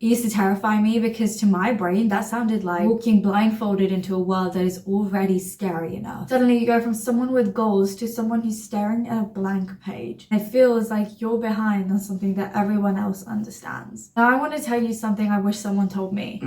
It used to terrify me because to my brain, that sounded like walking blindfolded into a world that is already scary enough. Suddenly you go from someone with goals to someone who's staring at a blank page. It feels like you're behind on something that everyone else understands. Now I want to tell you something I wish someone told me.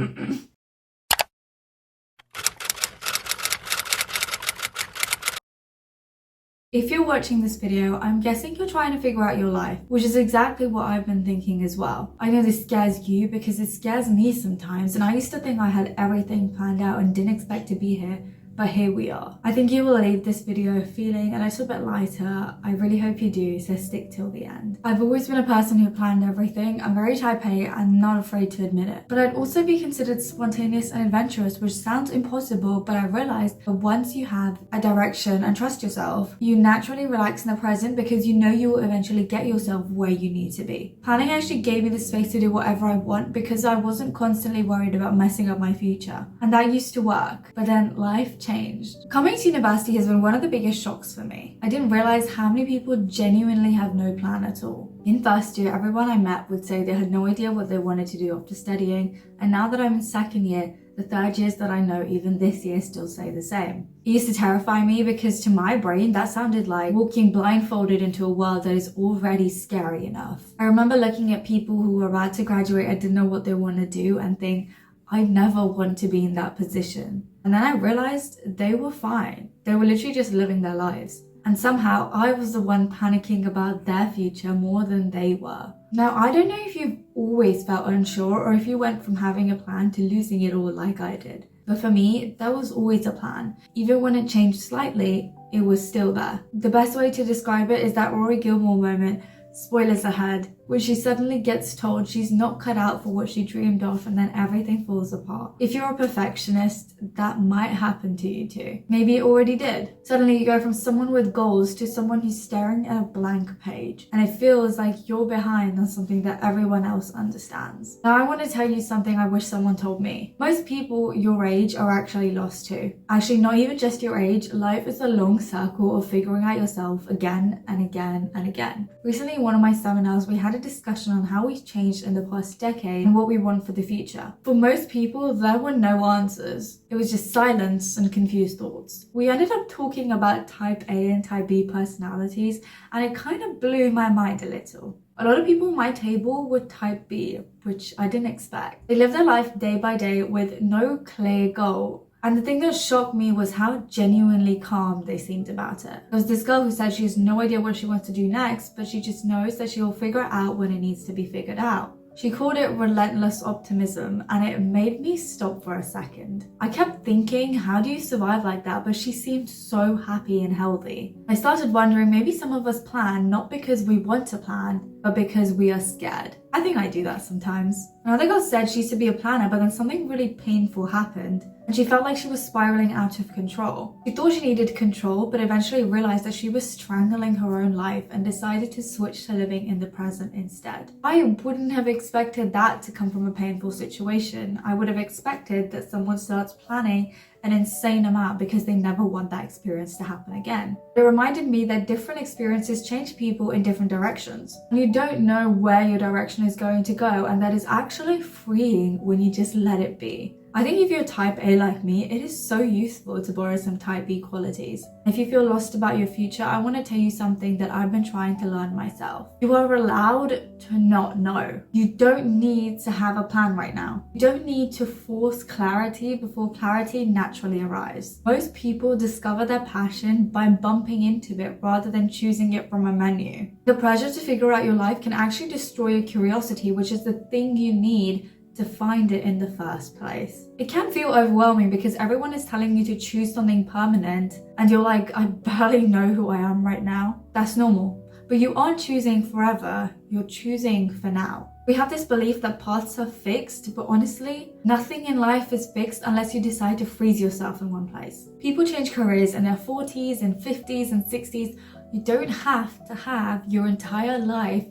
If you're watching this video, I'm guessing you're trying to figure out your life, which is exactly what I've been thinking as well. I know this scares you because it scares me sometimes, and I used to think I had everything planned out and didn't expect to be here, but here we are. I think you will leave this video feeling a little bit lighter. I really hope you do, so stick till the end. I've always been a person who planned everything. I'm very type A and not afraid to admit it. But I'd also be considered spontaneous and adventurous, which sounds impossible, but I realized that once you have a direction and trust yourself, you naturally relax in the present because you know you will eventually get yourself where you need to be. Planning actually gave me the space to do whatever I want because I wasn't constantly worried about messing up my future. And that used to work, but then life changed. Coming to university has been one of the biggest shocks for me. I didn't realize how many people genuinely have no plan at all. In first year, everyone I met would say they had no idea what they wanted to do after studying, and now that I'm in second year, the third years that I know even this year still say the same. It used to terrify me because to my brain that sounded like walking blindfolded into a world that is already scary enough. I remember looking at people who were about to graduate and didn't know what they want to do and think, I never want to be in that position. And then I realized they were fine. They were literally just living their lives. And somehow I was the one panicking about their future more than they were. Now, I don't know if you've always felt unsure or if you went from having a plan to losing it all like I did. But for me, there was always a plan. Even when it changed slightly, it was still there. The best way to describe it is that Rory Gilmore moment, spoilers ahead, when she suddenly gets told she's not cut out for what she dreamed of and then everything falls apart. If you're a perfectionist, that might happen to you too. Maybe it already did. Suddenly you go from someone with goals to someone who's staring at a blank page, and it feels like you're behind on something that everyone else understands. Now I want to tell you something I wish someone told me. Most people your age are actually lost too. Actually, not even just your age, life is a long circle of figuring out yourself again and again and again. Recently in one of my seminars, we had a discussion on how we've changed in the past decade and what we want for the future. For most people, there were no answers. It was just silence and confused thoughts. We ended up talking about type A and type B personalities, and it kind of blew my mind a little. A lot of people on my table were type B, which I didn't expect. They live their life day by day with no clear goal. And the thing that shocked me was how genuinely calm they seemed about it. There was this girl who said she has no idea what she wants to do next, but she just knows that she'll figure it out when it needs to be figured out. She called it relentless optimism, and it made me stop for a second. I kept thinking, how do you survive like that? But she seemed so happy and healthy. I started wondering, maybe some of us plan not because we want to plan, but because we are scared. I think I do that sometimes. Another girl said she used to be a planner, but then something really painful happened, and she felt like she was spiraling out of control. She thought she needed control, but eventually realized that she was strangling her own life and decided to switch to living in the present instead. I wouldn't have expected that to come from a painful situation. I would have expected that someone starts planning an insane amount because they never want that experience to happen again. It reminded me that different experiences change people in different directions. You don't know where your direction is going to go, and that is actually freeing when you just let it be. I think if you're type A like me, it is so useful to borrow some type B qualities. If you feel lost about your future, I want to tell you something that I've been trying to learn myself. You are allowed to not know. You don't need to have a plan right now. You don't need to force clarity before clarity naturally arrives. Most people discover their passion by bumping into it rather than choosing it from a menu. The pressure to figure out your life can actually destroy your curiosity, which is the thing you need to find it in the first place. It can feel overwhelming because everyone is telling you to choose something permanent and you're like, I barely know who I am right now. That's normal. But you aren't choosing forever, you're choosing for now. We have this belief that paths are fixed, but honestly, nothing in life is fixed unless you decide to freeze yourself in one place. People change careers in their 40s and 50s and 60s. You don't have to have your entire life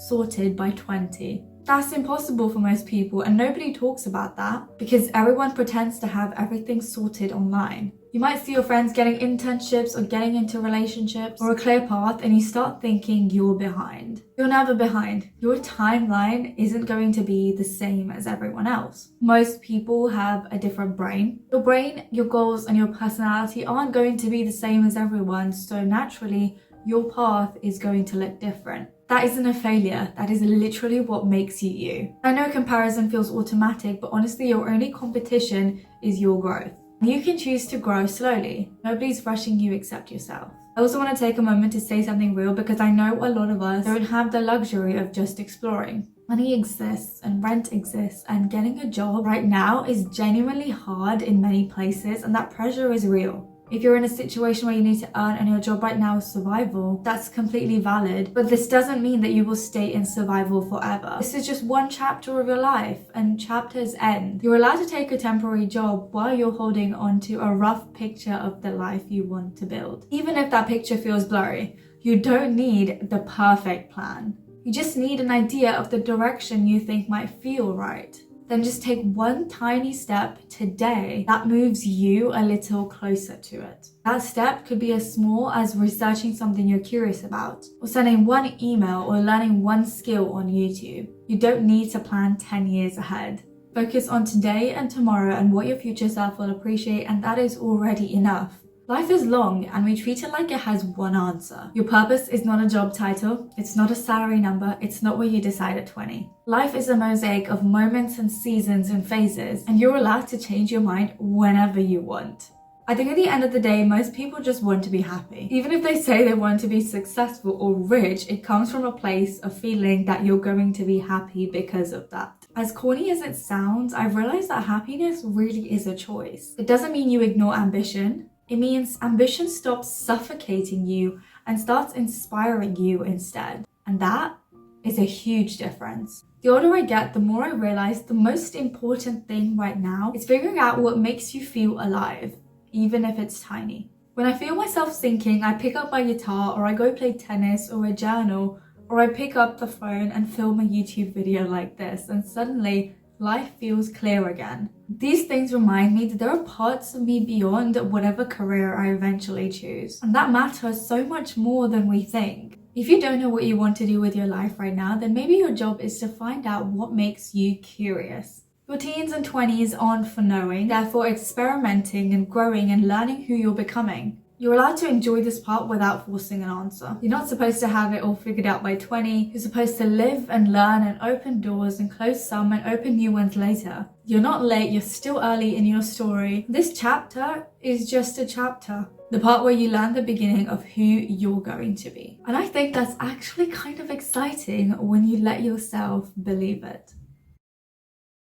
sorted by 20. That's impossible for most people, and nobody talks about that because everyone pretends to have everything sorted online. You might see your friends getting internships or getting into relationships or a clear path, and you start thinking you're behind. You're never behind. Your timeline isn't going to be the same as everyone else. Most people have a different brain. Your brain, your goals, and your personality aren't going to be the same as everyone, so naturally, your path is going to look different. That isn't a failure, that is literally what makes you you. I know comparison feels automatic, but honestly your only competition is your growth. You can choose to grow slowly. Nobody's rushing you except yourself. I also want to take a moment to say something real because I know a lot of us don't have the luxury of just exploring. Money exists and rent exists, and getting a job right now is genuinely hard in many places, and that pressure is real. If you're in a situation where you need to earn and your job right now is survival, that's completely valid, but this doesn't mean that you will stay in survival forever. This is just one chapter of your life, and chapters end. You're allowed to take a temporary job while you're holding on to a rough picture of the life you want to build. Even if that picture feels blurry, you don't need the perfect plan. You just need an idea of the direction you think might feel right. Then just take one tiny step today that moves you a little closer to it. That step could be as small as researching something you're curious about, or sending one email, or learning one skill on YouTube. You don't need to plan 10 years ahead. Focus on today and tomorrow and what your future self will appreciate, and that is already enough. Life is long and we treat it like it has one answer. Your purpose is not a job title, it's not a salary number, it's not what you decide at 20. Life is a mosaic of moments and seasons and phases, and you're allowed to change your mind whenever you want. I think at the end of the day, most people just want to be happy. Even if they say they want to be successful or rich, it comes from a place of feeling that you're going to be happy because of that. As corny as it sounds, I've realized that happiness really is a choice. It doesn't mean you ignore ambition. It means ambition stops suffocating you and starts inspiring you instead. And that is a huge difference. The older I get, the more I realize the most important thing right now is figuring out what makes you feel alive, even if it's tiny. When I feel myself sinking, I pick up my guitar, or I go play tennis or a journal, or I pick up the phone and film a YouTube video like this, and suddenly life feels clear again. These things remind me that there are parts of me beyond whatever career I eventually choose, and that matters so much more than we think. If you don't know what you want to do with your life right now, then maybe your job is to find out what makes you curious. Your teens and 20s aren't for knowing, therefore experimenting and growing and learning who you're becoming. You're allowed to enjoy this part without forcing an answer. You're not supposed to have it all figured out by 20. You're supposed to live and learn and open doors and close some and open new ones later. You're not late, you're still early in your story. This chapter is just a chapter. The part where you learn the beginning of who you're going to be. And I think that's actually kind of exciting when you let yourself believe it.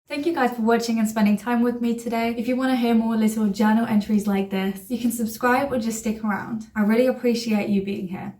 Thank you guys for watching and spending time with me today. If you want to hear more little journal entries like this, you can subscribe or just stick around. I really appreciate you being here.